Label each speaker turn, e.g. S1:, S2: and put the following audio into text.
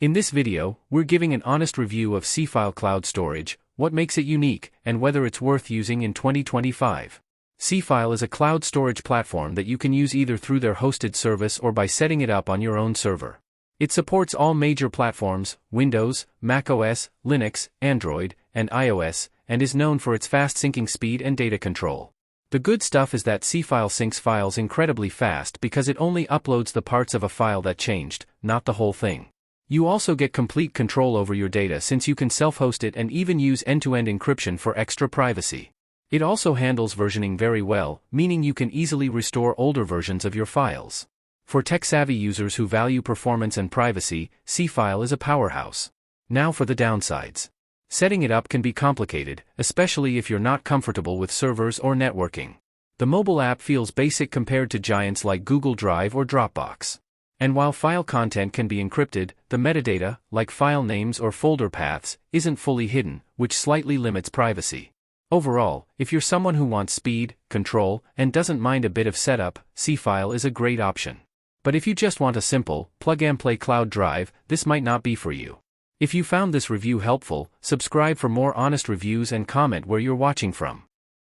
S1: In this video, we're giving an honest review of Seafile Cloud Storage, what makes it unique, and whether it's worth using in 2025. Seafile is a cloud storage platform that you can use either through their hosted service or by setting it up on your own server. It supports all major platforms, Windows, macOS, Linux, Android, and iOS, and is known for its fast syncing speed and data control. The good stuff is that Seafile syncs files incredibly fast because it only uploads the parts of a file that changed, not the whole thing. You also get complete control over your data since you can self-host it and even use end-to-end encryption for extra privacy. It also handles versioning very well, meaning you can easily restore older versions of your files. For tech-savvy users who value performance and privacy, Seafile is a powerhouse. Now for the downsides. Setting it up can be complicated, especially if you're not comfortable with servers or networking. The mobile app feels basic compared to giants like Google Drive or Dropbox. And while file content can be encrypted, the metadata, like file names or folder paths, isn't fully hidden, which slightly limits privacy. Overall, if you're someone who wants speed, control, and doesn't mind a bit of setup, Seafile is a great option. But if you just want a simple, plug-and-play cloud drive, this might not be for you. If you found this review helpful, subscribe for more honest reviews and comment where you're watching from.